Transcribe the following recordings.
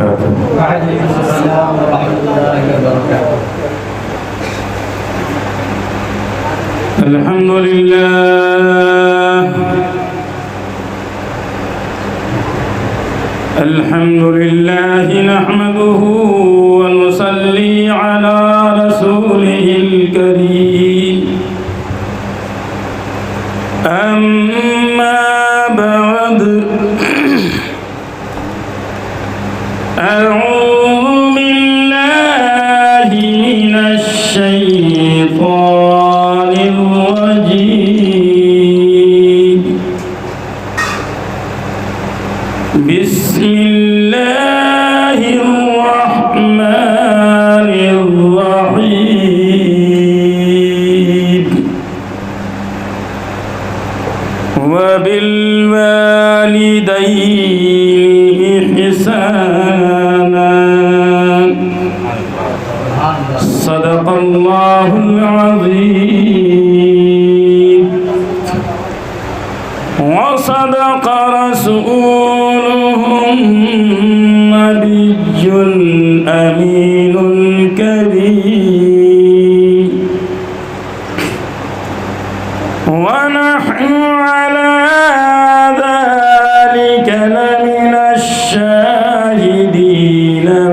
وبرکاتہ. وعلیکم السلام ورحمۃ اللہ وبرکاتہ. الحمد لله نحمده ونصلي على رسوله الكريم. أما بعد أعوذ بالله من الشيطان الرجيم. بسم الله الرحمن الرحيم. وبالوالدين إحسانا. صدق الله العظيم وصدق رسوله النبي الأمين الكريم. ونحن على ذلك لمن الشاهدين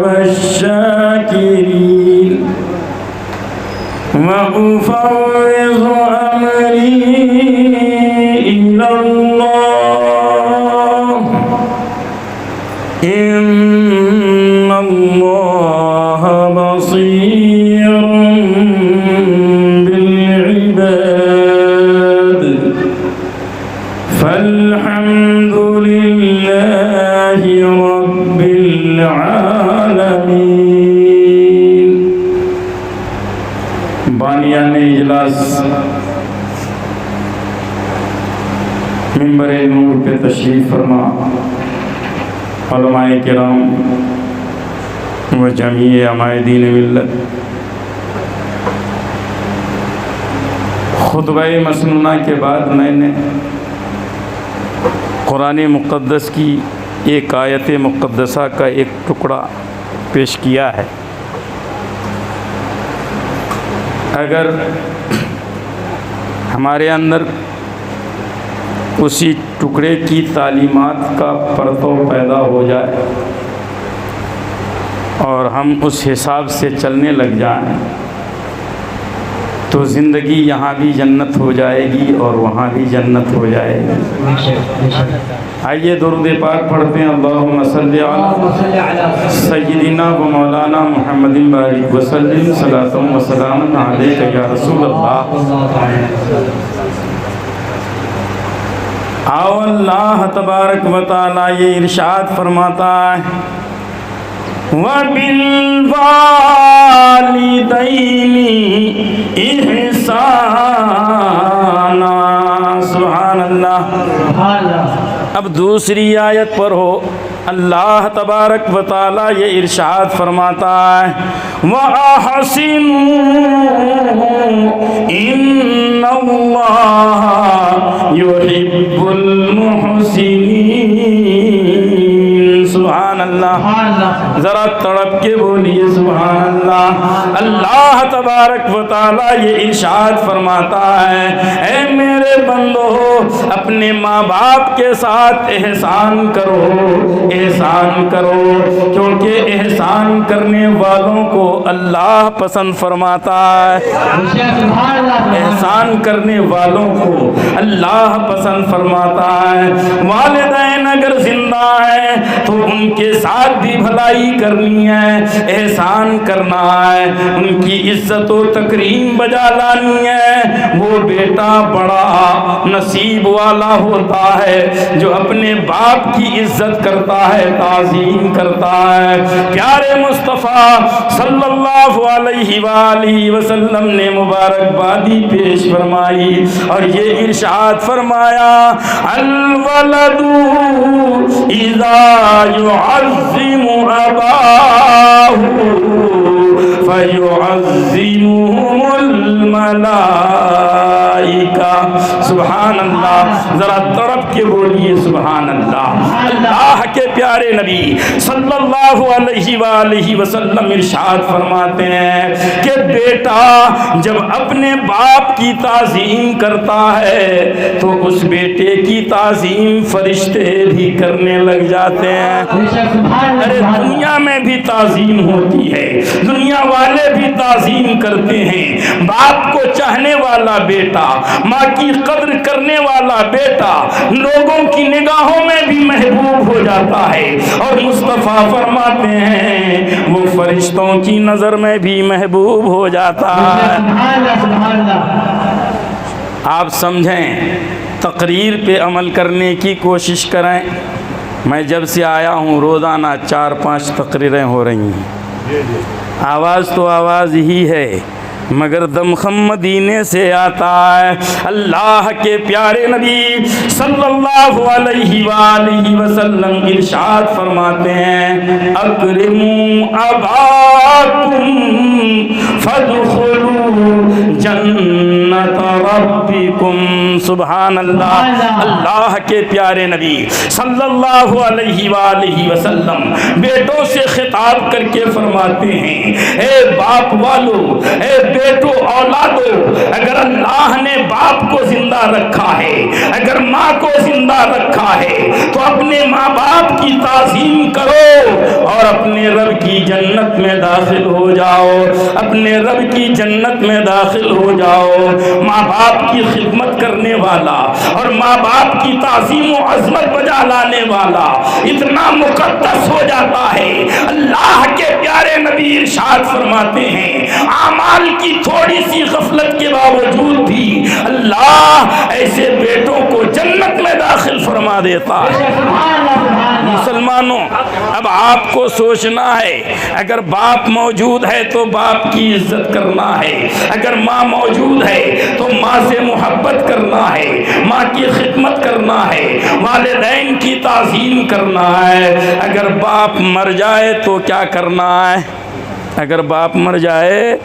والشاكرين. وأفوض أمري إلى الله إن الله بصير بالعباد. فالحمد لله رب العالمين. بانیان اجلاس منبر نور پہ تشریف فرما علماء کرام و جمیع عمائدین ملت. خطبہ مسنونہ کے بعد میں نے قرآن مقدس کی ایک آیت مقدسہ کا ایک ٹکڑا پیش کیا ہے. اگر ہمارے اندر اسی ٹکڑے کی تعلیمات کا پرتو پیدا ہو جائے اور ہم اس حساب سے چلنے لگ جائیں تو زندگی یہاں بھی جنت ہو جائے گی اور وہاں بھی جنت ہو جائے گی. آئیے درود پاک پڑھتے ہیں. اللہم صلی علی سیدنا و مولانا محمد بارک وسلم صلاۃ و سلام علیک یا رسول اللہ. آؤ اللہ تبارک و تعالی یہ ارشاد فرماتا ہے وَبِالْوَالِدَيْنِ إِحْسَانًا. سبحان اللہ. اب دوسری آیت پر ہو اللہ تبارک و تعالی یہ ارشاد فرماتا ہے وَأَحْسِنُوا إِنَّ اللَّهَ يُحِبُّ الْمُحْسِنِينَ. سبحان اللہ. ذرا تڑپ کے بولیے سبحان اللہ. اللہ تبارک و تعالی یہ ارشاد فرماتا ہے اے میرے بندو اپنے ماں باپ کے ساتھ احسان کرو احسان کرو کیونکہ احسان کرنے والوں کو اللہ پسند فرماتا ہے. احسان کرنے والوں کو اللہ پسند فرماتا ہے. والدین اگر زندہ ہیں تو ان کے ساتھ بھی بھلائی کرنی ہے احسان کرنا ہے ان کی عزت و تکریم بجا لانی ہے. وہ بیٹا بڑا نصیب والا ہوتا ہے جو اپنے باپ کی عزت کرتا ہے تعظیم کرتا ہے. پیارے مصطفیٰ صلی اللہ علیہ وآلہ وسلم نے مبارکبادی پیش فرمائی اور یہ ارشاد فرمایا الولد اذا يعظم اباه فيعظمهم الملائكة. سبحان اللہ، ذرا تڑپ کے بولیے سبحان اللہ۔ اللہ کے پیارے نبی صلی اللہ علیہ وآلہ وسلم ارشاد فرماتے ہیں کہ بیٹا جب اپنے باپ کی تعظیم کرتا ہے تو اس بیٹے کی تعظیم فرشتے بھی کرنے لگ جاتے ہیں۔ ارے دنیا میں بھی تعظیم ہوتی ہے، دنیا والے بھی تعظیم کرتے ہیں۔ باپ کو چاہنے والا بیٹا، ماں کی قدر کرنے والا بیٹا لوگوں کی نگاہوں میں بھی محبوب ہو جاتا ہے، اور مصطفیٰ فرماتے ہیں وہ فرشتوں کی نظر میں بھی محبوب ہو جاتا ہے۔ آپ سمجھیں، تقریر پہ عمل کرنے کی کوشش کریں۔ میں جب سے آیا ہوں روزانہ 4-5 تقریریں ہو رہی ہیں۔ آواز تو آواز ہی ہے مگر دمخم مدینے سے آتا ہے۔ اللہ کے پیارے نبی صلی اللہ علیہ وآلہ وسلم ارشاد فرماتے ہیں اکرموا اباکم فادخلوا جنت ربکم۔ سبحان اللہ۔ اللہ کے پیارے نبی صلی اللہ علیہ وآلہ وسلم بیٹوں سے خطاب کر کے فرماتے ہیں اے باپ والو، اے بیٹو اولادو، اگر اللہ نے باپ کو زندہ رکھا ہے، اگر ماں کو زندہ رکھا ہے تو اپنے ماں باپ کی تعظیم کرو اور اپنے رب کی جنت میں داخل ہو جاؤ، اپنے رب کی جنت میں داخل ہو جاؤ۔ ماں باپ کی خدمت کرنے والا اور ماں باپ کی تعظیم و عظمت بجا لانے والا اتنا مقدس ہو جاتا ہے۔ اللہ کے پیارے نبی ارشاد فرماتے ہیں اعمال کی تھوڑی سی غفلت کے باوجود بھی اللہ ایسے بیٹوں کو جنت میں داخل فرما دیتا ہے۔ مسلمانوں، اب آپ کو سوچنا ہے اگر باپ موجود ہے تو باپ کی عزت کرنا ہے، اگر ماں موجود ہے تو ماں سے محبت کرنا ہے، ماں کی خدمت کرنا ہے، والدین کی تعظیم کرنا ہے۔ اگر باپ مر جائے تو کیا کرنا ہے؟ اگر باپ مر جائے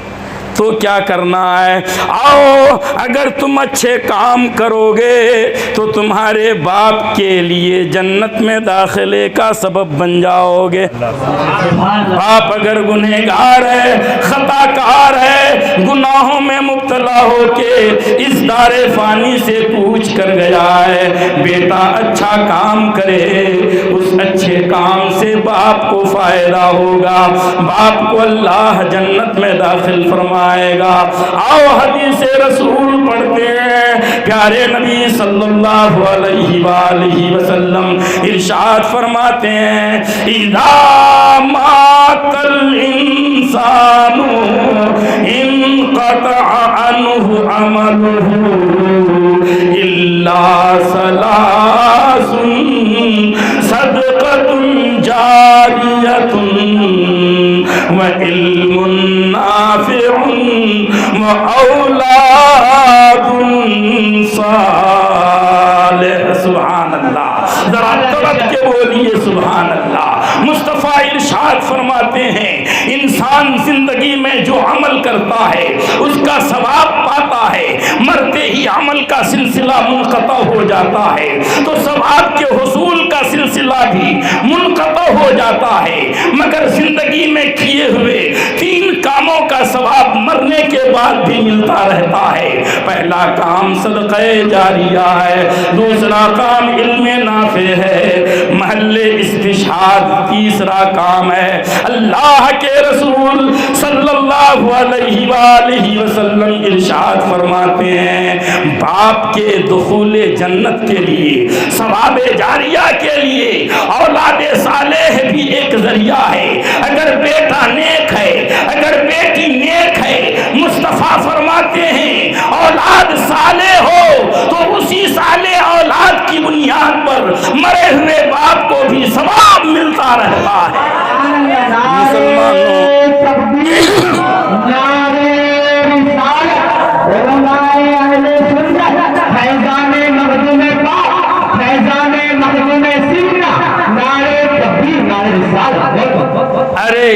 تو کیا کرنا ہے؟ آؤ اگر تم اچھے کام کرو گے تو تمہارے باپ کے لیے جنت میں داخلے کا سبب بن جاؤ گے۔ باپ اگر گنہگار ہے، خطا کار ہے، گناہوں میں مبتلا ہو کے اس دار فانی سے کوچ کر گیا ہے، بیٹا اچھا کام کرے، اس اچھے کام سے باپ کو فائدہ ہوگا، باپ کو اللہ جنت میں داخل فرمائے گا۔ آؤ حدیث رسول پڑھتے ہیں، پیارے نبی صلی اللہ علیہ وآلہ وسلم ارشاد فرماتے ہیں اذا مات الانسان انقطع عنہ عمله الا ثلاث صدقۃ جاریۃ وعلم نافع وأولاد صالح۔ سبحان اللہ، ذرا تڑپ کے بولیے سبحان اللہ۔ مصطفیٰ ارشاد فرماتے ہیں انسان زندگی میں جو عمل کرتا ہے اس کا ثواب پاتا ہے، مرتے ہی عمل کا سلسلہ منقطع ہو جاتا ہے تو ثواب کے حصول کا سلسلہ بھی منقطع ہو جاتا ہے، مگر زندگی میں کیے ہوئے 3 کاموں کا ثواب مرنے کے بعد بھی ملتا رہتا ہے۔ پہلا کام صدقہ جاریہ ہے، دوسرا کام علم نافع ہے، محل استشہاد تیسرا کام ہے۔ اللہ کے رسول صلی اللہ علیہ وآلہ وسلم ارشاد فرماتے ہیں باپ کے دخول جنت کے لیے، ثواب جاریہ کے لیے اولاد صالح بھی ایک ذریعہ ہے۔ اگر بیٹا نیک ہے، اگر بیٹی نیک ہے، مصطفیٰ فرماتے ہیں اولاد صالح ہو تو اسی صالح اولاد کی بنیاد پر مرے ہوئے باپ کو بھی ثواب ملتا رہتا ہے۔ مسلمانوں، نعرے ارے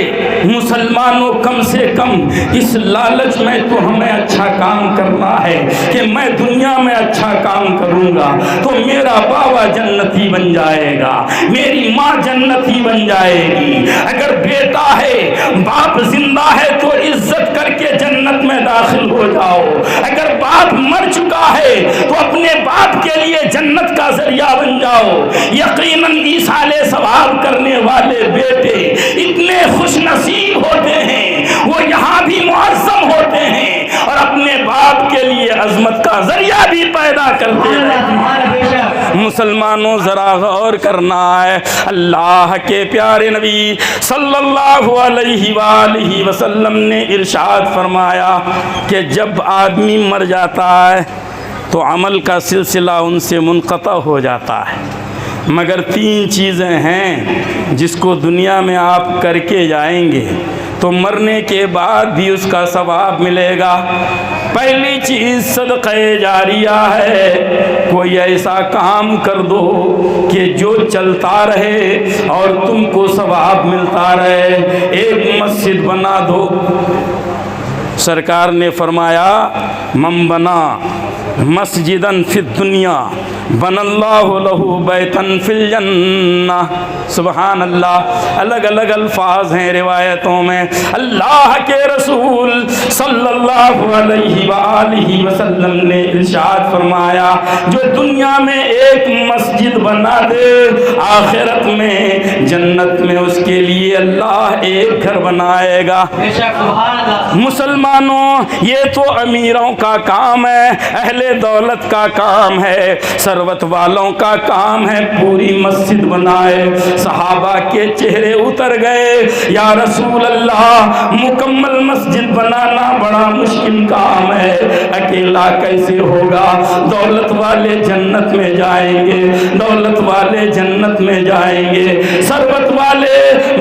مسلمانوں، کم سے کم اس لالچ میں تو ہمیں اچھا کام کرنا ہے کہ میں دنیا میں اچھا کام کروں گا تو میرا بابا جنتی بن جائے گا، میری ماں جنتی بن جائے گی۔ اگر بیٹا ہے، باپ زندہ ہے تو عزت کر کے جنت میں داخل ہو جاؤ۔ اگر باپ مر چکا ہے تو اپنے باپ کے لیے جنت کا ذریعہ بن جاؤ۔ یقیناً ایصال ثواب کرنے والے بیٹے اتنے خوش نصیب ہوتے ہیں، وہ یہاں بھی معظم ہوتے ہیں اور اپنے باپ کے لیے عظمت کا ذریعہ بھی پیدا کرتے ہیں۔ مسلمانوں ذرا غور کرنا ہے، اللہ کے پیارے نبی صلی اللہ علیہ وآلہ وسلم نے ارشاد فرمایا کہ جب آدمی مر جاتا ہے تو عمل کا سلسلہ ان سے منقطع ہو جاتا ہے، مگر 3 چیزیں ہیں جس کو دنیا میں آپ کر کے جائیں گے تو مرنے کے بعد بھی اس کا ثواب ملے گا۔ پہلی چیز صدقہ جاریہ ہے، کوئی ایسا کام کر دو کہ جو چلتا رہے اور تم کو ثواب ملتا رہے۔ ایک مسجد بنا دو، سرکار نے فرمایا من بنا مسجدن فی الدنیا بن اللہ لہ بیتن فی الجنہ۔ سبحان اللہ، الگ الگ الفاظ ہیں روایتوں میں۔ اللہ کے رسول صلی اللہ علیہ وآلہ وسلم نے ارشاد فرمایا جو دنیا میں ایک مسجد بنا دے، آخرت میں جنت میں اس کے لیے اللہ ایک گھر بنائے گا۔ مسلمانوں، یہ تو امیروں کا کام ہے، اہل دولت کا کام ہے، ثروت والوں کا کام ہے پوری مسجد بنائے۔ صحابہ کے چہرے اتر گئے، یا رسول اللہ مکمل مسجد بنانا بڑا مشکل کام ہے، اکیلا کیسے ہوگا؟ دولت والے جنت میں جائیں گے، دولت والے جنت میں جائیں گے، ثروت والے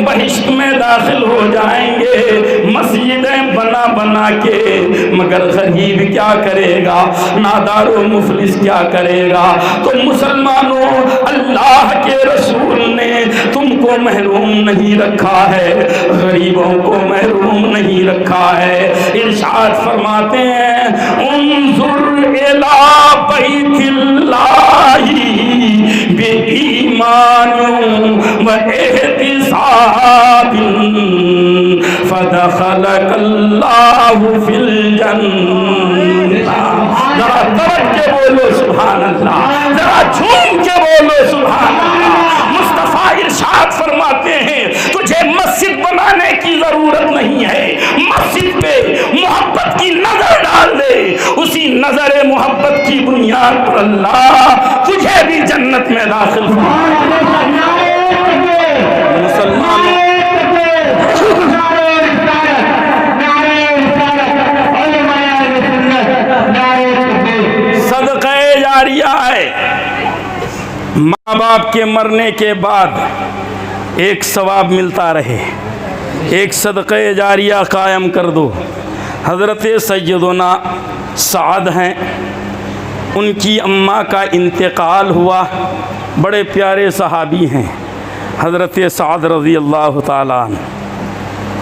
بہشت میں داخل ہو جائیں گے، مسجدیں بنا بنا کے، مگر غریب کیا کرے گا؟ نادار و مفلس کیا کرے گا؟ تو مسلمانوں، اللہ کے رسول نے تم کو محروم نہیں رکھا ہے، غریبوں کو محروم نہیں رکھا ہے۔ ارشاد فرماتے ہیں انظر الی بیت اللہ بایمان و احتساب فدخلک اللہ فی الجنہ۔ ذرا توجہ کے بولو سبحان اللہ، ذرا جھوم کے بولو سبحان اللہ۔ مصطفیٰ ارشاد فرماتے ہیں تجھے مسجد بنانے کی ضرورت نہیں ہے، مسجد پہ محبت کی نظر ڈال دے، اسی نظر محبت کی بنیاد پر اللہ تجھے بھی جنت میں داخل فرمائے۔ مسلمانوں، صدقہ جاریہ ہے، ماں باپ کے مرنے کے بعد ایک ثواب ملتا رہے، ایک صدقہ جاریہ قائم کر دو۔ حضرت سیدنا سعد ہیں، ان کی اماں کا انتقال ہوا، بڑے پیارے صحابی ہیں حضرت سعد رضی اللہ تعالیٰ عنہ۔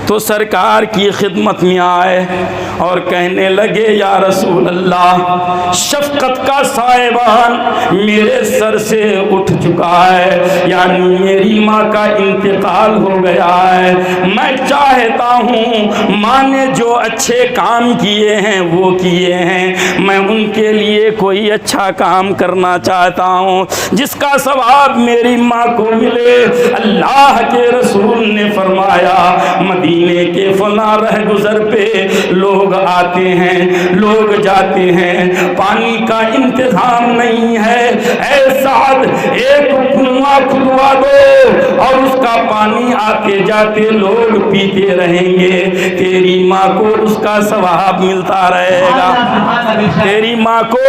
تو سرکار کی خدمت میں آئے اور کہنے لگے یا رسول اللہ شفقت کا سائبان میرے سر سے اٹھ چکا ہے، یعنی میری ماں کا انتقال ہو گیا ہے، میں چاہتا ہوں ماں نے جو اچھے کام کیے ہیں وہ کیے ہیں، میں ان کے لیے کوئی اچھا کام کرنا چاہتا ہوں جس کا ثواب میری ماں کو ملے۔ اللہ کے رسول نے فرمایا مدینے کے فلاں رہ گزر پہ لوگ آتے ہیں، لوگ جاتے ہیں، پانی کا انتظام نہیں ہے، اے سعد ایک کنواں کھدوا دو اور اس کا پانی آتے جاتے لوگ پیتے رہیں گے، تیری ماں کو اس کا ثواب ملتا رہے گا، تیری ماں کو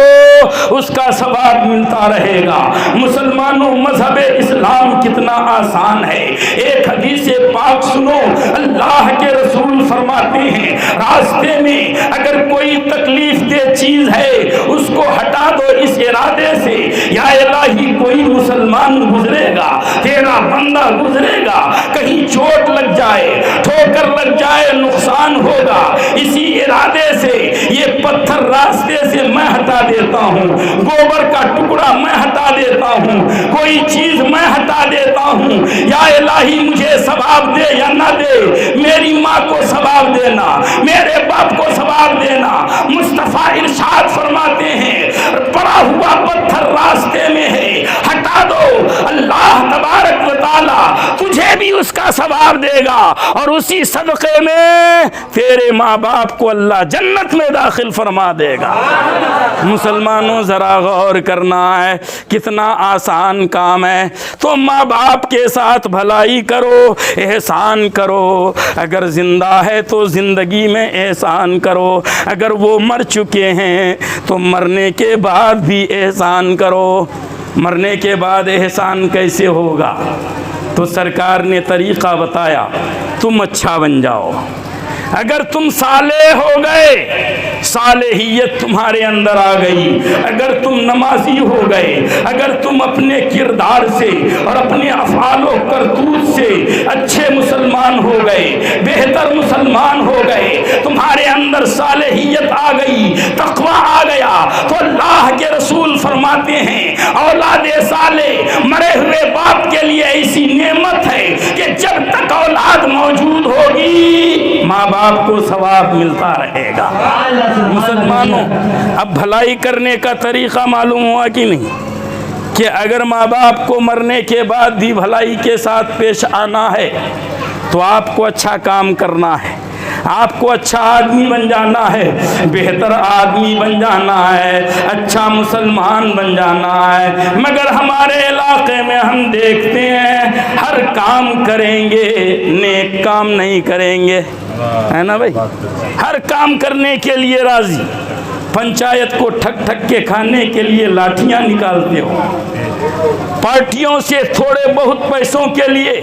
اس کا ثواب ملتا رہے گا۔ مسلمانوں، مذہب اسلام کتنا آسان ہے، ایک حدیث پاک سنو، اللہ کے رسول فرماتے ہیں راستے میں اگر کوئی تکلیف دہ چیز ہے اس کو ہٹا دو اس ارادے سے یا الہی کوئی مسلمان گزرے گا، تیرا بندہ گزرے گا، کہیں چوٹ لگ جائے جائے نقصان ہوگا، اسی ارادے سے یہ پتھر راستے سے میں ہٹا دیتا ہوں، گوبر کا ٹکڑا میں ہٹا دیتا ہوں، کوئی چیز میں ہٹا دیتا ہوں، یا الہی مجھے ثواب دے یا نہ دے، میری ماں کو ثواب دینا، میرے باپ کو ثواب دینا۔ مصطفیٰ ارشاد فرماتے ہیں پڑا ہوا پتھر راستے میں ہے، ہٹا دو، اللہ تبارک و تعالی تجھے بھی اس کا ثواب دے گا، اور اسی صدقے میں تیرے ماں باپ کو اللہ جنت میں داخل فرما دے گا۔ مسلمانوں ذرا غور کرنا ہے، کتنا آسان کام ہے۔ تو ماں باپ کے ساتھ بھلائی کرو، احسان کرو، اگر زندہ ہے تو زندگی میں احسان کرو، اگر وہ مر چکے ہیں تو مرنے کے بعد بھی احسان کرو۔ مرنے کے بعد احسان کیسے ہوگا؟ تو سرکار نے طریقہ بتایا، تم اچھا بن جاؤ۔ اگر تم صالح ہو گئے، صالحیت تمہارے اندر آ گئی، اگر تم نمازی ہو گئے، اگر تم اپنے کردار سے اور اپنے افعال و کرتوت سے اچھے مسلمان ہو گئے، بہتر مسلمان ہو گئے، تمہارے اندر صالحیت آ گئی، تقوی آ گیا، تو اللہ کے رسول فرماتے ہیں اولاد صالح مرے ہوئے باپ کے لیے ایسی نعمت ہے کہ جب تک اولاد موجود ہوگی ماں باپ کو ثواب ملتا رہے گا۔ مسلمانوں اب بھلائی کرنے کا طریقہ معلوم ہوا کہ نہیں، کہ اگر ماں باپ کو مرنے کے بعد بھی بھلائی کے ساتھ پیش آنا ہے تو آپ کو اچھا کام کرنا ہے، آپ کو اچھا آدمی بن جانا ہے، بہتر آدمی بن جانا ہے، اچھا مسلمان بن جانا ہے۔ مگر ہمارے علاقے میں ہم دیکھتے ہیں ہر کام کریں گے، نیک کام نہیں کریں گے، ہے نا بھائی؟ ہر کام کرنے کے لیے راضی، پنچایت کو ٹھک ٹھک کے کھانے کے لیے لاٹھیاں نکالتے ہو، پارٹیوں سے تھوڑے بہت پیسوں کے لیے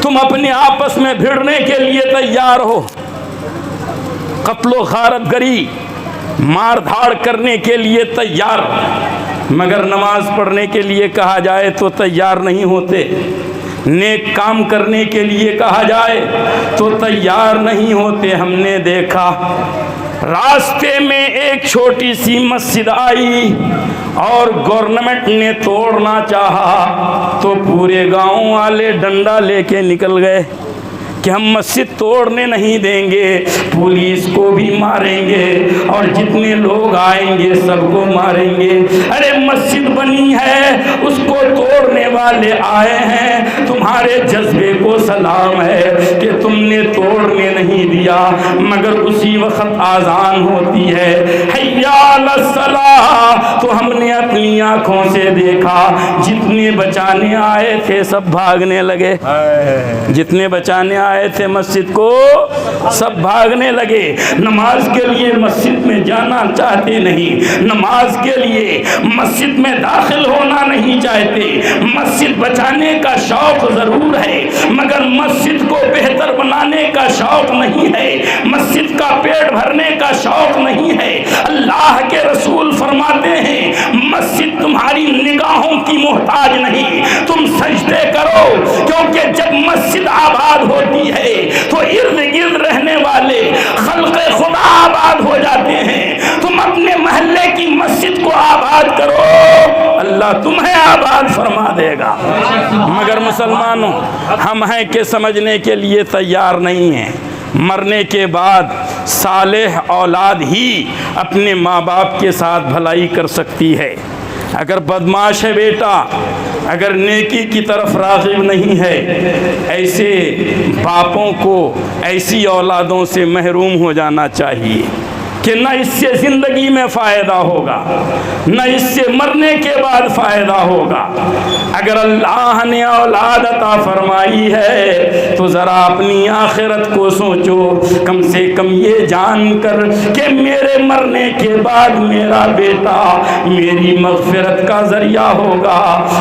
تم اپنے آپس میں بھیڑنے کے لیے تیار ہو، قتل و غارت گری مار دھاڑ کرنے کے لیے تیار، مگر نماز پڑھنے کے لیے کہا جائے تو تیار نہیں ہوتے، نیک کام کرنے کے لیے کہا جائے تو تیار نہیں ہوتے۔ ہم نے دیکھا راستے میں ایک چھوٹی سی مسجد آئی اور گورنمنٹ نے توڑنا چاہا تو پورے گاؤں والے ڈنڈا لے کے نکل گئے کہ ہم مسجد توڑنے نہیں دیں گے، پولیس کو بھی ماریں گے اور جتنے لوگ آئیں گے سب کو ماریں گے۔ ارے مسجد بنی ہے، اس کو توڑنے والے آئے ہیں، تمہارے جذبے کو سلام ہے کہ تم نے توڑنے نہیں دیا، مگر اسی وقت آذان ہوتی ہے حی علی الصلاۃ تو ہم نے اپنی آنکھوں سے دیکھا جتنے بچانے آئے تھے سب بھاگنے لگے، جتنے بچانے آئے تھے مسجد کو سب بھاگنے لگے، نماز کے لیے مسجد میں جانا چاہتے نہیں، نماز کے لیے مسجد میں داخل ہونا نہیں چاہتے، مسجد بچانے کا شوق ضرور ہے مگر مسجد کو بہتر بنانے کا شوق نہیں ہے، مسجد کا پیٹ بھرنے کا شوق نہیں ہے۔ اللہ کے رسول فرماتے ہیں مسجد تمہاری نگاہوں کی محتاج نہیں، تم سجدے کرو، کیونکہ جب مسجد آباد ہوتی ہے تو ارد گرد رہنے والے خلق خدا آباد ہو جاتے ہیں۔ تم اپنے محلے کی مسجد کو آباد کرو، اللہ تمہیں آباد فرما دے گا۔ مگر مسلمانوں ہم ہیں کہ سمجھنے کے لیے تیار نہیں ہیں، مرنے کے بعد صالح اولاد ہی اپنے ماں باپ کے ساتھ بھلائی کر سکتی ہے۔ اگر بدماش ہے بیٹا، اگر نیکی کی طرف راغب نہیں ہے، ایسے باپوں کو ایسی اولادوں سے محروم ہو جانا چاہیے کہ نہ اس سے زندگی میں فائدہ ہوگا نہ اس سے مرنے کے بعد فائدہ ہوگا۔ اگر اللہ نے اولاد عطا فرمائی ہے تو ذرا اپنی آخرت کو سوچو، کم سے کم یہ جان کر کہ میرے مرنے کے بعد میرا بیٹا میری مغفرت کا ذریعہ ہوگا،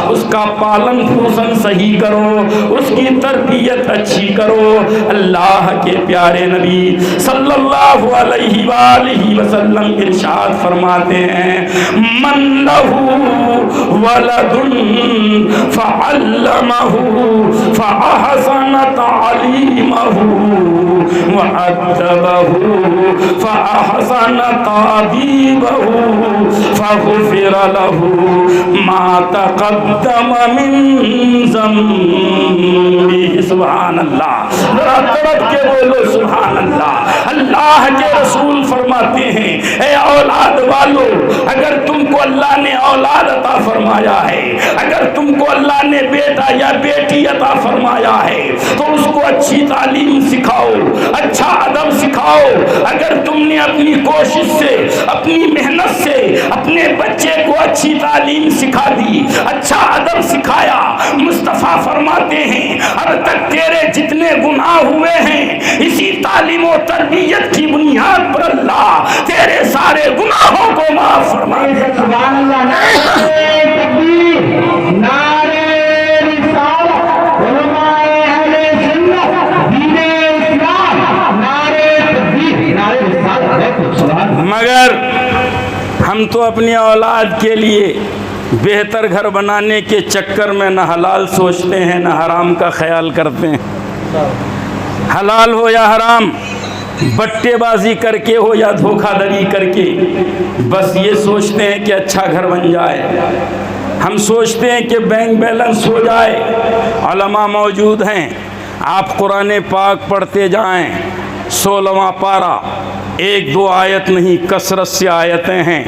اس کا پالن پوشن صحیح کرو، اس کی تربیت اچھی کرو۔ اللہ کے پیارے نبی صلی اللہ علیہ وآلہ وسلم ارشاد فرماتے ہیں من لہو ولد فعلمہ فاحسن تعلیمہ فأدبه فأحسن تأديبه فغفر له ما تقدم من ذنبه. سبحان اللہ. ذرا تڑپ کے بولو سبحان اللہ. اللہ کے رسول فرماتے ہیں اے اولاد والو، اگر تم کو اللہ نے اولاد عطا فرمایا ہے، اگر تم کو اللہ نے بیٹا یا بیٹی عطا فرمایا ہے تو اس کو اچھی تعلیم سکھاؤ، اچھا ادب سکھاؤ. اگر تم نے اپنی کوشش سے، اپنی محنت سے اپنے بچے کو اچھی تعلیم سکھا دی، اچھا ادب سکھایا، مصطفیٰ فرماتے ہیں اب تک تیرے جتنے گناہ ہوئے ہیں اسی تعلیم و تربیت کی بنیاد پر اللہ تیرے سارے گناہوں کو معاف فرما دے. سبحان اللہ. نعرہ تکبیر، نعرہ رسالت، علماء اہل سنت، دین اسلام، نعرہ تکبیر، نعرہ رسالت. سبحان اللہ. مگر ہم تو اپنی اولاد کے لیے بہتر گھر بنانے کے چکر میں نہ حلال سوچتے ہیں نہ حرام کا خیال کرتے ہیں. حلال ہو یا حرام، بٹے بازی کر کے ہو یا دھوکہ دھڑی کر کے، بس یہ سوچتے ہیں کہ اچھا گھر بن جائے. ہم سوچتے ہیں کہ بینک بیلنس ہو جائے. علماء موجود ہیں، آپ قرآن پاک پڑھتے جائیں. 16واں پارہ، 1-2 آیت نہیں کثرت سے آیتیں ہیں.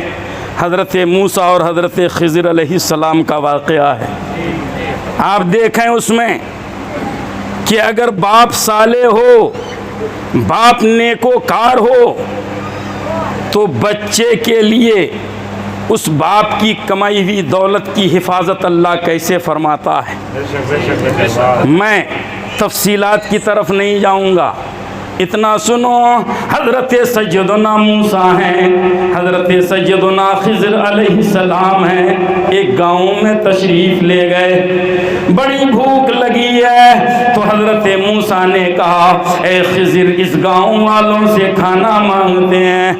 حضرت موسیٰ اور حضرت خضر علیہ السلام کا واقعہ ہے. آپ دیکھیں اس میں کہ اگر باپ صالح ہو، باپ نیکوکار ہو تو بچے کے لیے اس باپ کی کمائی ہوئی دولت کی حفاظت اللہ کیسے فرماتا ہے. میں تفصیلات کی طرف نہیں جاؤں گا، اتنا سنو. حضرت سیدنا موسیٰ ہیں، حضرت سیدنا خضر علیہ السلام ہیں، ایک گاؤں میں تشریف لے گئے. بڑی بھوک لگی ہے تو حضرت موسیٰ نے کہا اے خضر اس گاؤں والوں سے کھانا مانگتے ہیں.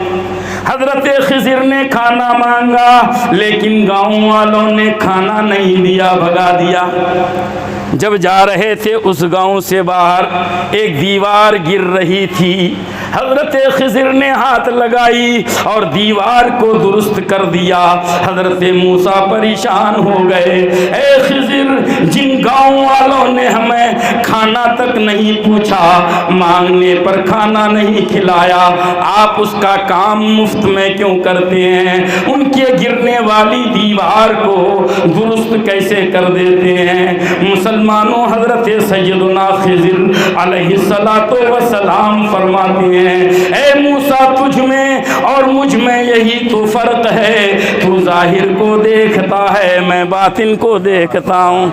حضرت خضر نے کھانا مانگا لیکن گاؤں والوں نے کھانا نہیں دیا، بھگا دیا. جب جا رہے تھے اس گاؤں سے باہر ایک دیوار گر رہی تھی. حضرت خضر نے ہاتھ لگائی اور دیوار کو درست کر دیا. حضرت موسیٰ پریشان ہو گئے. اے خضر، جن گاؤں والوں نے ہمیں کھانا تک نہیں پوچھا، مانگنے پر کھانا نہیں کھلایا، آپ اس کا کام مفت میں کیوں کرتے ہیں؟ ان کے گرنے والی دیوار کو درست کیسے کر دیتے ہیں؟ مسلمانوں، حضرت سیدنا خضر علیہ السلام فرماتے ہیں اے موسیٰ، تجھ میں اور مجھ میں یہی تو فرق ہے، تو ظاہر کو دیکھتا ہے، میں باطن کو دیکھتا ہوں.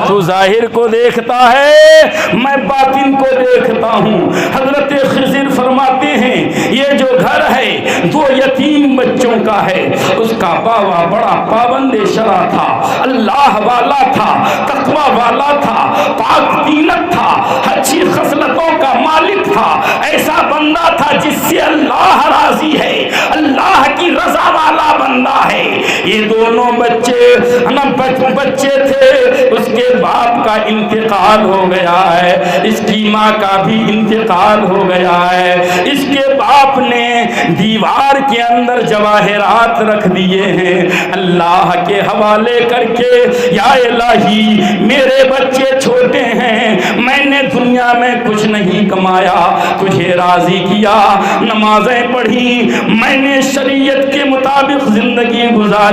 تو ظاہر کو دیکھتا ہے، میں باطن کو دیکھتا ہوں. حضرت خضر فرماتے ہیں یہ جو گھر ہے 2 یتیم بچوں کا ہے. اس کا باوا بڑا پابند شرع تھا، اللہ والا تھا، تقوی والا تھا، پاک دینت تھا، اچھی خصلتوں کا مالک تھا. ایسا بندہ تھا جس سے اللہ راضی ہے، اللہ کی رضا والا بندہ ہے. یہ دونوں بچے تھے. اس کے باپ کا انتقال ہو گیا ہے، اس کی ماں کا بھی انتقال ہو گیا ہے. اس کے باپ نے دیوار کے اندر جواہرات رکھ دیے ہیں اللہ کے حوالے کر کے. یا الہی، میرے بچے چھوٹے ہیں، میں نے دنیا میں کچھ نہیں کمایا، تجھے راضی کیا، نمازیں پڑھی، میں نے شریعت کے مطابق زندگی گزاری.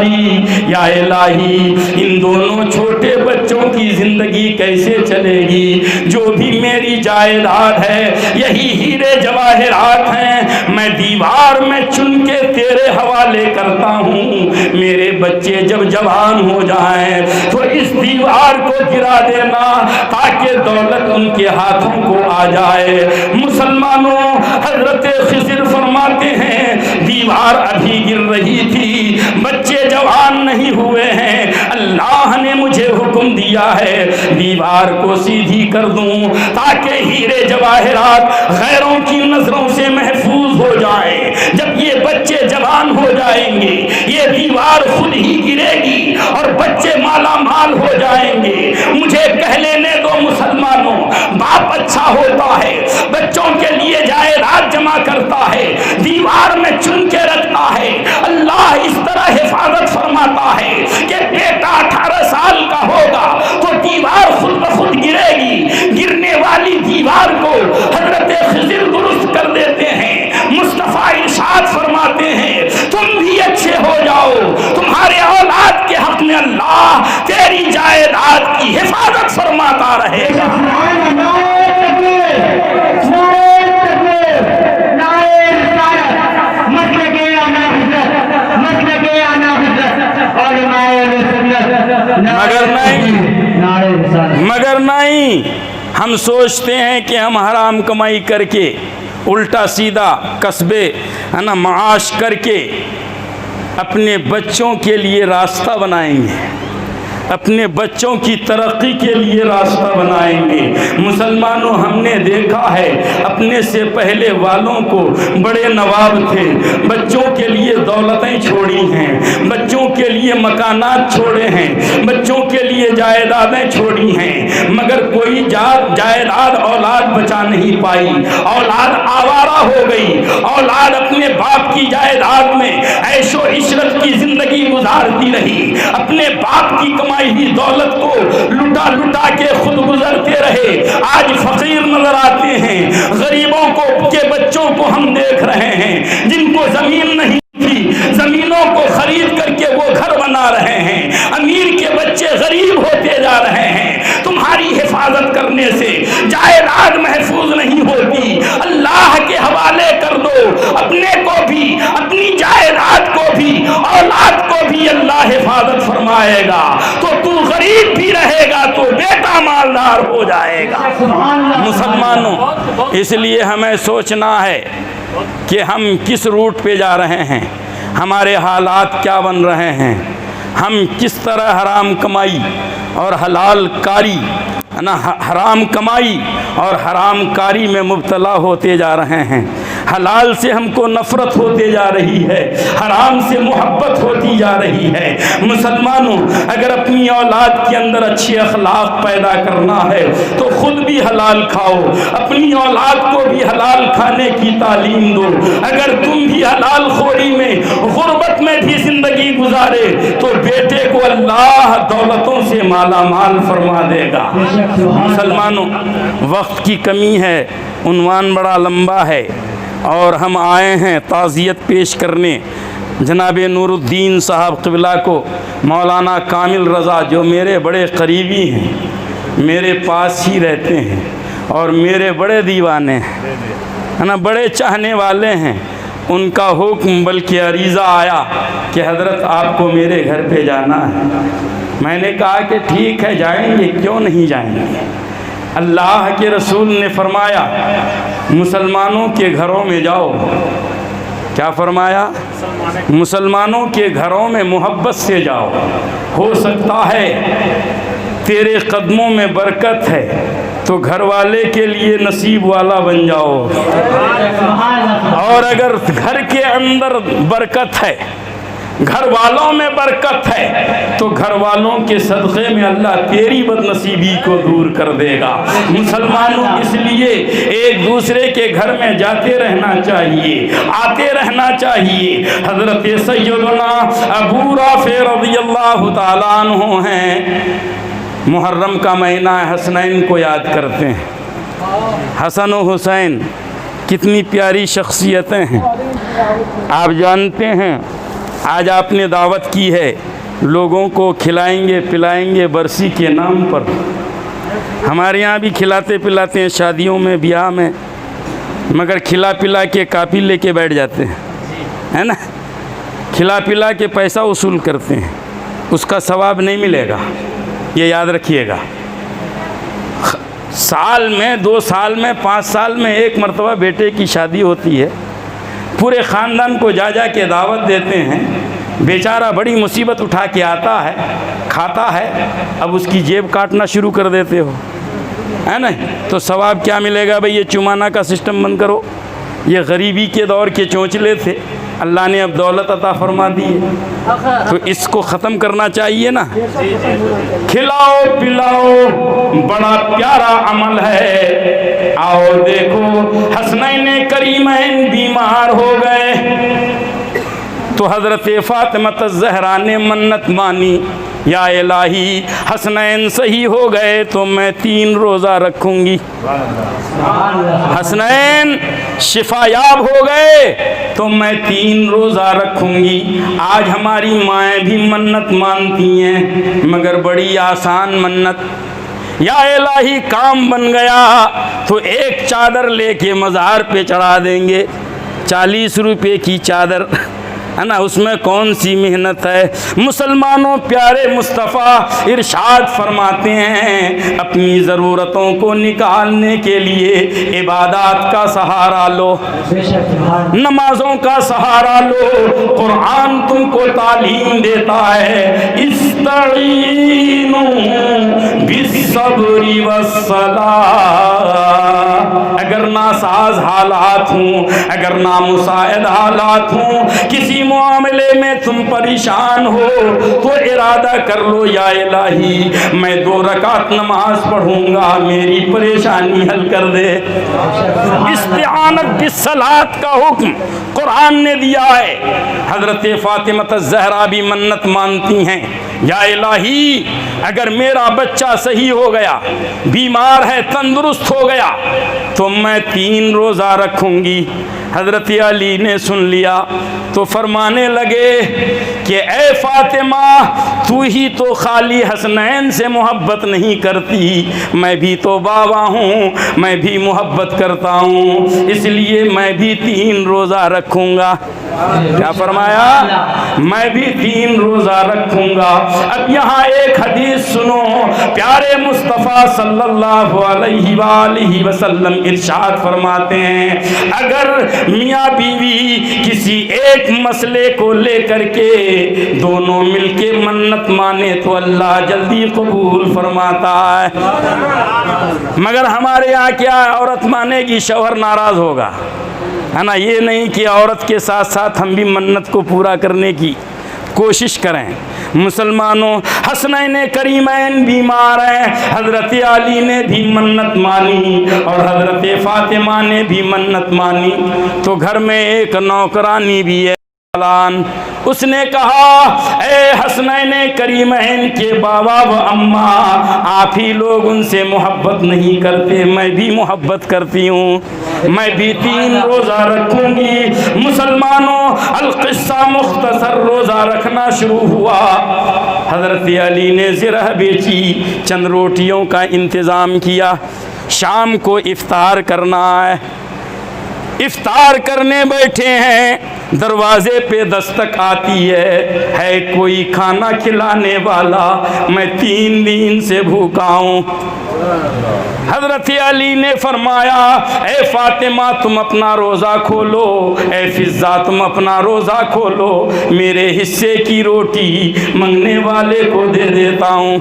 یا الہی، ان دونوں چھوٹے بچوں کی زندگی کیسے چلے گی؟ جو بھی میری جائیداد ہے یہی ہیرے جواہرات ہیں، میں دیوار میں چن کے تیرے حوالے کرتا ہوں. میرے بچے جب جوان ہو جائیں تو اس دیوار کو گرا دینا تاکہ دولت ان کے ہاتھوں کو آ جائے. مسلمانوں، حضرت خضر فرماتے ہیں دیوار ابھی گر رہی تھی، بچے جوان نہیں ہوئے ہیں. اللہ نے مجھے حکم دیا ہے دیوار کو سیدھی کر دوں تاکہ ہیرے جواہرات غیروں کی نظروں سے محفوظ ہو جائیں. جب یہ بچے جوان ہو جائیں گے یہ دیوار خود ہی گرے گی اور بچے مالا مال ہو جائیں گے. مجھے کہہ لینے دو مسلمانوں، باپ اچھا ہوتا ہے، بچوں کے لیے چن کے رکھتا ہے، اللہ اس طرح حفاظت فرماتا ہے کہ بیٹا 18 سال کا ہوگا تو دیوار خود بخود گرے گی، گرنے والی دیوار کو حضرت خضر درست کر دیتے ہیں۔ مصطفیٰ ارشاد فرماتے ہیں تم بھی اچھے ہو جاؤ، تمہارے اولاد کے حق میں اللہ تیری جائیداد کی حفاظت فرماتا رہے گا۔ مگر نہیں، ہم سوچتے ہیں کہ ہم حرام کمائی کر کے الٹا سیدھا قصبے معاش کر کے اپنے بچوں کے لیے راستہ بنائیں گے، اپنے بچوں کی ترقی کے لیے راستہ بنائیں گے۔ مسلمانوں، ہم نے دیکھا ہے اپنے سے پہلے والوں کو بڑے نواب تھے، بچوں کے لیے دولتیں چھوڑی ہیں، بچوں کے لیے مکانات چھوڑے ہیں، بچوں کے لیے جائیدادیں چھوڑی ہیں، مگر کوئی جائیداد اولاد بچا نہیں پائی، اولاد آوارہ ہو گئی، اولاد اپنے باپ کی جائیداد میں عیش و عشرت کی زندگی گزارتی رہی، اپنے باپ کی کمائی ہی دولت کو لٹا لٹا کے خود گزرتے رہے۔ آج فقیر نظر آتے ہیں، غریبوں کو کے بچوں کو ہم دیکھ رہے ہیں جن کو زمین نہیں تھی، زمینوں کو خرید کر کے وہ گھر بنا رہے ہیں، امیر کے بچے غریب ہوتے جا رہے ہیں۔ تمہاری حفاظت کرنے سے جائیداد محفوظ نہیں ہوتی، اللہ کے حوالے کر دو، اپنے کو بھی، اپنی جائیداد کو بھی، اولاد کو بھی اللہ حفاظت فرمائے گا، تو غریب بھی رہے گا تو بیٹا مالدار ہو جائے گا۔ مسلمانوں، اس لیے ہمیں سوچنا ہے کہ ہم کس روٹ پہ جا رہے ہیں، ہمارے حالات کیا بن رہے ہیں، ہم کس طرح حرام کمائی اور حلال کاری حرام کمائی اور حرام کاری میں مبتلا ہوتے جا رہے ہیں۔ حلال سے ہم کو نفرت ہوتے جا رہی ہے، حرام سے محبت ہوتی جا رہی ہے۔ مسلمانوں، اگر اپنی اولاد کے اندر اچھے اخلاق پیدا کرنا ہے تو خود بھی حلال کھاؤ، اپنی اولاد کو بھی حلال کھانے کی تعلیم دو۔ اگر تم بھی حلال خوری میں، غربت میں بھی زندگی گزارے تو بیٹے کو اللہ دولتوں سے مالا مال فرما دے گا۔ مسلمانوں، وقت کی کمی ہے، عنوان بڑا لمبا ہے اور ہم آئے ہیں تعزیت پیش کرنے جناب نور الدین صاحب قبلہ کو، مولانا کامل رضا جو میرے بڑے قریبی ہیں، میرے پاس ہی رہتے ہیں اور میرے بڑے دیوانے ہیں، بڑے چاہنے والے ہیں۔ ان کا حکم بلکہ عریضہ آیا کہ حضرت آپ کو میرے گھر پہ جانا ہے۔ میں نے کہا کہ ٹھیک ہے، جائیں گے، کیوں نہیں جائیں گے۔ اللہ کے رسول نے فرمایا مسلمانوں کے گھروں میں جاؤ، کیا فرمایا؟ مسلمانوں کے گھروں میں محبت سے جاؤ، ہو سکتا ہے تیرے قدموں میں برکت ہے تو گھر والے کے لیے نصیب والا بن جاؤ، اور اگر گھر کے اندر برکت ہے، گھر والوں میں برکت ہے تو گھر والوں کے صدقے میں اللہ تیری بد نصیبی کو دور کر دے گا۔ مسلمانوں، اس لیے ایک دوسرے کے گھر میں جاتے رہنا چاہیے، آتے رہنا چاہیے۔ حضرت سیدنا ابو رافع رضی اللہ تعالیٰ عنہ ہیں، محرم کا مہینہ حسنین کو یاد کرتے ہیں۔ حسن و حسین کتنی پیاری شخصیتیں ہیں، آپ جانتے ہیں۔ آج آپ نے دعوت کی ہے، لوگوں کو کھلائیں گے پلائیں گے برسی کے نام پر۔ ہمارے یہاں بھی کھلاتے پلاتے ہیں شادیوں میں، بیاہ میں، مگر کھلا پلا کے کاپی لے کے بیٹھ جاتے ہیں، ہے نا؟ کھلا پلا کے پیسہ وصول کرتے ہیں، اس کا ثواب نہیں ملے گا، یہ یاد رکھیے گا۔ سال میں، 2 سال میں، 5 سال میں ایک مرتبہ بیٹے کی شادی ہوتی ہے، پورے خاندان کو جا جا کے دعوت دیتے ہیں، بیچارہ بڑی مصیبت اٹھا کے آتا ہے، کھاتا ہے، اب اس کی جیب کاٹنا شروع کر دیتے ہو، ہے نا؟ تو ثواب کیا ملے گا بھئی؟ یہ چمانا کا سسٹم بند کرو۔ یہ غریبی کے دور کے چونچلے تھے، اللہ نے اب دولت عطا فرما دی ہے، تو اس کو ختم کرنا چاہیے نا۔ کھلاؤ پلاؤ بڑا پیارا عمل ہے، آؤ دیکھو حسنین کریمین بیمار ہو گئے، تو حضرت فاطمہ الزہرا نے منت مانی، یا الہی حسنین صحیح ہو گئے تو میں 3 روزہ رکھوں گی، حسنین شفا یاب ہو گئے تو میں 3 روزہ رکھوں گی۔ آج ہماری مائیں بھی منت مانتی ہیں، مگر بڑی آسان منت، یا الہی کام بن گیا تو ایک چادر لے کے مزار پہ چڑھا دیں گے، 40 روپے کی چادر ہے نا، اس میں کون سی محنت ہے۔ مسلمانوں پیارے مصطفیٰ ارشاد فرماتے ہیں اپنی ضرورتوں کو نکالنے کے لیے عبادات کا سہارا لو، نمازوں کا سہارا لو، قرآن تم کو تعلیم دیتا ہے استعینوا بالصبر والصلاۃ۔ اگر ناساز حالات ہوں، اگر نامساعد حالات ہوں، کسی معاملے میں تم پریشان ہو تو ارادہ کر لو، یا الہی میں 2 رکعت نماز پڑھوں گا، میری پریشانی حل کر دے۔ استعانت بالصلاۃ کا حکم قرآن نے دیا ہے۔ حضرت فاطمہ الزہرا بھی منت مانتی ہیں، یا الہی اگر میرا بچہ صحیح ہو گیا، بیمار ہے تندرست ہو گیا تو میں 3 روزہ رکھوں گی۔ حضرت علی نے سن لیا تو فرمانے لگے کہ اے فاطمہ تو ہی تو خالی حسنین سے محبت نہیں کرتی، میں بھی تو بابا ہوں، میں بھی محبت کرتا ہوں، اس لیے میں بھی 3 روزہ رکھوں گا۔ کیا فرمایا؟ میں بھی 3 روزہ رکھوں گا۔ اب یہاں ایک حدیث سنو، پیارے مصطفیٰ صلی اللہ علیہ وآلہ وسلم ارشاد فرماتے ہیں اگر میاں بیوی کسی ایک مسئلے کو لے کر کے دونوں مل کے منت مانے تو اللہ جلدی قبول فرماتا ہے۔ مگر ہمارے یہاں کیا ہے، عورت مانے گی شوہر ناراض ہوگا، ہے نا۔ یہ نہیں کہ عورت کے ساتھ ساتھ ہم بھی منت کو پورا کرنے کی کوشش کریں۔ مسلمانوں حسنین کریمین بیمار ہیں، حضرت علی نے بھی منت مانی اور حضرت فاطمہ نے بھی منت مانی، تو گھر میں ایک نوکرانی بھی ہے، اس نے کہا اے حسنین کریمین کے بابا و اماں، آپ ہی لوگ ان سے محبت نہیں کرتے، میں بھی محبت کرتی ہوں، میں بھی 3 روزہ رکھوں گی۔ مسلمانوں القصہ مختصر، روزہ رکھنا شروع ہوا۔ حضرت علی نے زرہ بیچی، چند روٹیوں کا انتظام کیا، شام کو افطار کرنا ہے۔ افطار کرنے بیٹھے ہیں، دروازے پہ دستک آتی ہے کوئی کھانا کھلانے والا، میں 3 دن سے بھوکا ہوں۔ حضرت علی نے فرمایا اے فاطمہ تم اپنا روزہ کھولو، اے فضہ تم اپنا روزہ کھولو، میرے حصے کی روٹی منگنے والے کو دے دیتا ہوں۔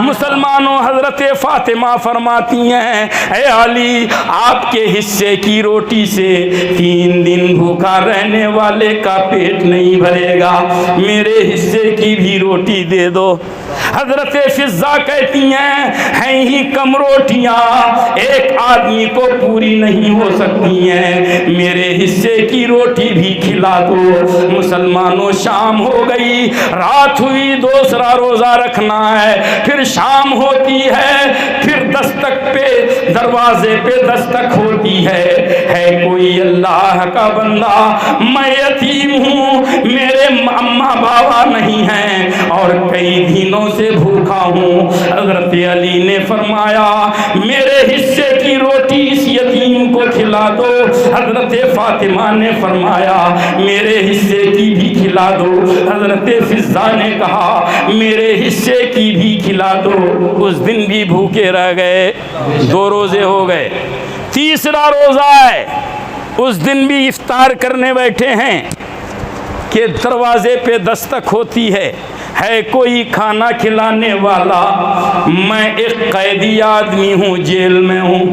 مسلمانوں حضرت فاطمہ فرماتی ہیں اے علی آپ کے حصے کی روٹی سے 3 دن بھوکا رہنے والے کا پیٹ نہیں بھرے گا، میرے حصے کی بھی روٹی دے دو۔ حضرت فضہ کہتی ہیں ہی کم روٹیاں ایک آدمی کو پوری نہیں ہو سکتی ہیں، میرے حصے کی روٹی بھی کھلا دو۔ مسلمانوں شام ہو گئی، رات ہوئی، دوسرا روزہ رکھنا ہے، پھر شام ہوتی ہے، پھر دستک پہ دروازے پہ دستک ہوتی ہے کوئی اللہ کا بندہ، میں یتیم ہوں، میرے اماں بابا نہیں ہیں اور کئی دنوں سے بھوکا ہوں۔ حضرت علی نے فرمایا میرے حصے کی روٹی اس یتیم کو کھلا دو۔ حضرت فاطمہ نے فرمایا میرے حصے کی بھی کھلا دو۔ حضرت فضہ نے کہا میرے حصے کی بھی کھلا دو۔ اس دن بھی بھوکے رہ گئے، 2 روزے ہو گئے، تیسرا روزہ ہے، اس دن بھی افطار کرنے بیٹھے ہیں کہ دروازے پہ دستک ہوتی ہے کوئی کھانا کھلانے والا، میں ایک قیدی آدمی ہوں، جیل میں ہوں،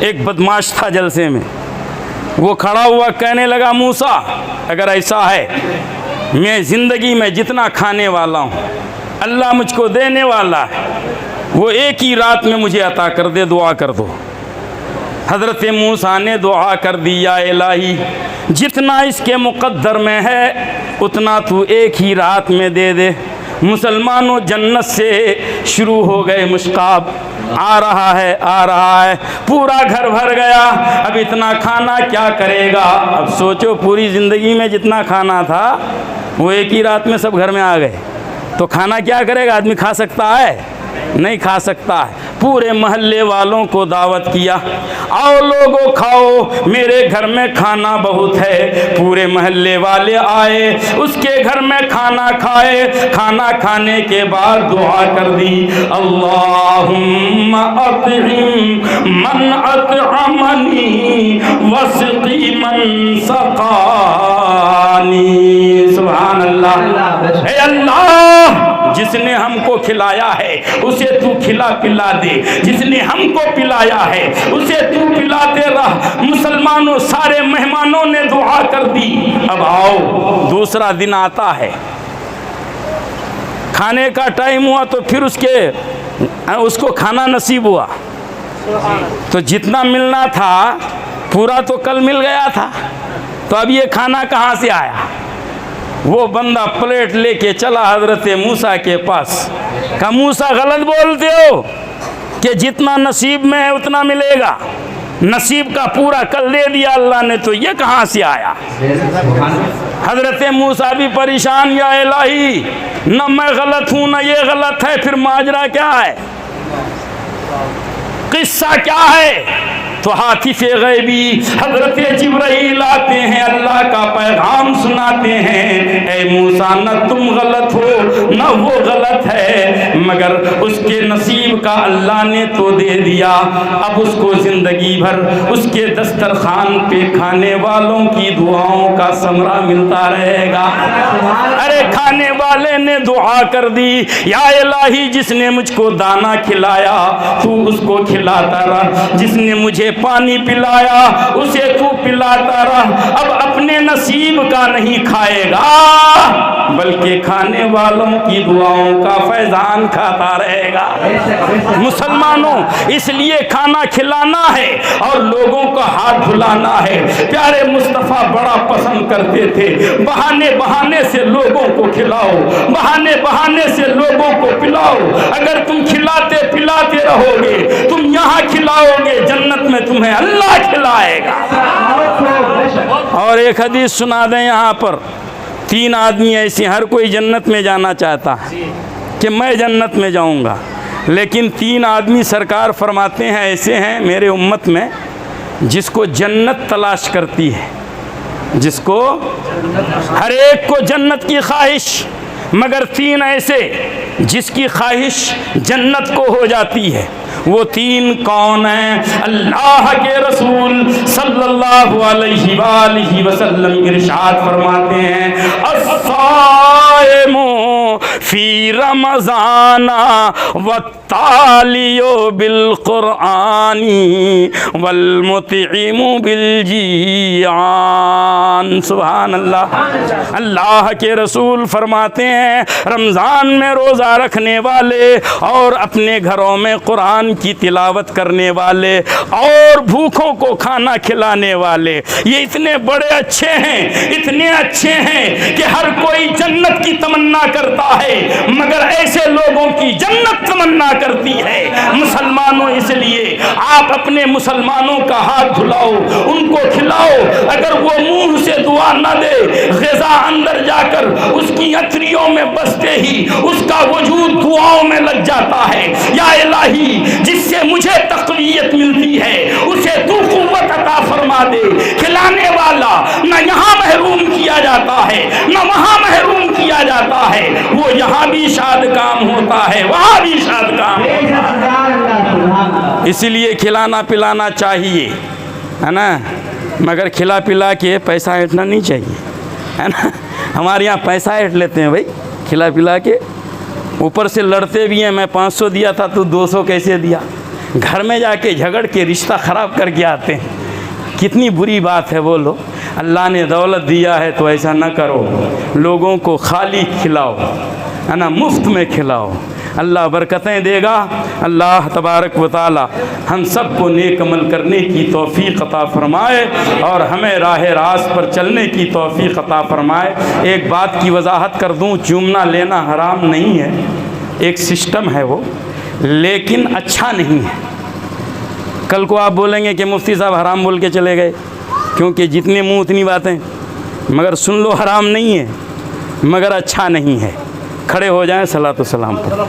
ایک بدماش تھا جلسے میں، وہ کھڑا ہوا کہنے لگا موسیٰ اگر ایسا ہے میں زندگی میں جتنا کھانے والا ہوں اللہ مجھ کو دینے والا ہے، وہ ایک ہی رات میں مجھے عطا کر دے، دعا کر دو۔ حضرت موسیٰ نے دعا کر دی، یا الہی جتنا اس کے مقدر میں ہے اتنا تو ایک ہی رات میں دے دے۔ مسلمانوں جنت سے شروع ہو گئے مشقاب، آ رہا ہے، پورا گھر بھر گیا، اب اتنا کھانا کیا کرے گا؟ اب سوچو پوری زندگی میں جتنا کھانا تھا وہ ایک ہی رات میں سب گھر میں آ گئے، تو کھانا کیا کرے گا؟ آدمی کھا سکتا ہے؟ نہیں کھا سکتا ہے۔ پورے محلے والوں کو دعوت کیا، آؤ لوگوں کھاؤ، میرے گھر میں کھانا بہت ہے۔ پورے محلے والے آئے، اس کے گھر میں کھانا کھائے، کھانا کھانے کے بعد دعا کر دی، اللہم اطعم من اطعمنی واسقی من سقانی۔ سبحان اللہ، اے اللہ جس نے ہم کو کھلایا ہے اسے تو کھلا پلا دے، جس نے ہم کو پلایا ہے اسے تو پلاتے رہ۔ مسلمانوں سارے مہمانوں نے دعا کر دی۔ اب آؤ دوسرا دن آتا ہے، کھانے کا ٹائم ہوا تو پھر اس کو کھانا نصیب ہوا، تو جتنا ملنا تھا پورا تو کل مل گیا تھا، تو اب یہ کھانا کہاں سے آیا؟ وہ بندہ پلیٹ لے کے چلا حضرت موسیٰ کے پاس، کہا موسیٰ غلط بولتے ہو کہ جتنا نصیب میں ہے اتنا ملے گا، نصیب کا پورا کل دے دیا اللہ نے، تو یہ کہاں سے آیا؟ حضرت موسیٰ بھی پریشان، یا الہی نہ میں غلط ہوں نہ یہ غلط ہے، پھر ماجرا کیا ہے؟ قصہ کیا ہے؟ تو حاطف غیبی حضرت جبرائیل آتے ہیں، اللہ کا پیغام سناتے ہیں، اے موسیٰ نہ تم غلط ہو نہ وہ غلط ہے، مگر اس کے نصیب کا اللہ نے تو دے دیا، اب اس کو زندگی بھر اس کے دسترخوان پہ کھانے والوں کی دعاؤں کا ثمرہ ملتا رہے گا۔ ارے کھانے والے نے دعا کر دی، یا الہی جس نے مجھ کو دانا کھلایا تو اس کو کھلاتا رہ، جس نے مجھے پانی پلایا اسے تو پلاتا رہ، اب اپنے نصیب کا نہیں کھائے گا بلکہ کھانے والوں کی دعاؤں کا فیضان کھاتا رہے گا۔ مسلمانوں اس لیے کھانا کھلانا ہے اور لوگوں کا ہاتھ دھلانا ہے۔ پیارے مصطفیٰ بڑا پسند کرتے تھے بہانے بہانے سے لوگوں کو کھلاؤ، بہانے بہانے سے لوگوں کو پلاؤ۔ اگر تم کھلاتے پلاتے رہو گے، تم یہاں کھلاؤ گے، جنت میں تمہیں اللہ کھلائے گا۔ اور ایک حدیث سنا دیں یہاں پر، 3 آدمی ایسے، ہر کوئی جنت میں جانا چاہتا ہے کہ میں جنت میں جاؤں گا، لیکن 3 آدمی سرکار فرماتے ہیں ایسے ہیں میرے امت میں جس کو جنت تلاش کرتی ہے، جس کو ہر ایک کو جنت کی خواہش، مگر 3 ایسے جس کی خواہش جنت کو ہو جاتی ہے۔ وہ 3 کون ہیں؟ اللہ کے رسول صلی اللہ علیہ وآلہ وسلم ارشاد فرماتے ہیں، الصائم فی رمضان والتالی بالقرآن والمطعم بالجیعان۔ سبحان اللہ، اللہ کے رسول فرماتے ہیں رمضان میں روزہ رکھنے والے اور اپنے گھروں میں قرآن کی تلاوت کرنے والے اور بھوکوں کو کھانا کھلانے والے، یہ اتنے بڑے اچھے ہیں، اتنے اچھے ہیں کہ ہر کوئی جنت کی تمنا کرتا ہے، مگر ایسے لوگوں کی جنت تمنا کرتی ہے۔ مسلمانوں اس لیے آپ اپنے مسلمانوں کا ہاتھ دھلاؤ، ان کو کھلاؤ، اگر وہ منہ سے دعا نہ دے، غذا اندر جا کر اس کی اتریوں میں بستے ہی اس کا وجود دعاؤں میں لگ جاتا ہے۔ یا الہی جس سے مجھے تقویت ملتی ہے اسے تو قوت عطا فرما دے۔ کھلانے والا نہ یہاں محروم کیا جاتا ہے نہ وہاں محروم کیا جاتا ہے، وہ یہاں بھی شاد کام ہوتا ہے وہاں بھی شاد کام ہوتا ہے۔ اسی لیے کھلانا پلانا چاہیے، ہے نا، مگر کھلا پلا کے پیسہ ہٹنا نہیں چاہیے، ہے نا۔ ہمارے یہاں پیسہ ہٹ لیتے ہیں بھائی کھلا پلا کے، اوپر سے لڑتے بھی ہیں، میں 500 دیا تھا تو 200 کیسے دیا، گھر میں جا کے جھگڑ کے رشتہ خراب کر کے آتے ہیں. کتنی بری بات ہے. بولو اللہ نے دولت دیا ہے تو ایسا نہ کرو, لوگوں کو خالی کھلاؤ, ہے نا, مفت میں کھلاؤ. اللہ برکتیں دے گا. اللہ تبارک و تعالی ہم سب کو نیک عمل کرنے کی توفیق عطا فرمائے اور ہمیں راہ راست پر چلنے کی توفیق عطا فرمائے. ایک بات کی وضاحت کر دوں, چومنا لینا حرام نہیں ہے, ایک سسٹم ہے وہ, لیکن اچھا نہیں ہے. کل کو آپ بولیں گے کہ مفتی صاحب حرام بول کے چلے گئے, کیونکہ جتنے منہ اتنی باتیں, مگر سن لو حرام نہیں ہے مگر اچھا نہیں ہے. کھڑے ہو جائیں صلاۃ و سلام پر.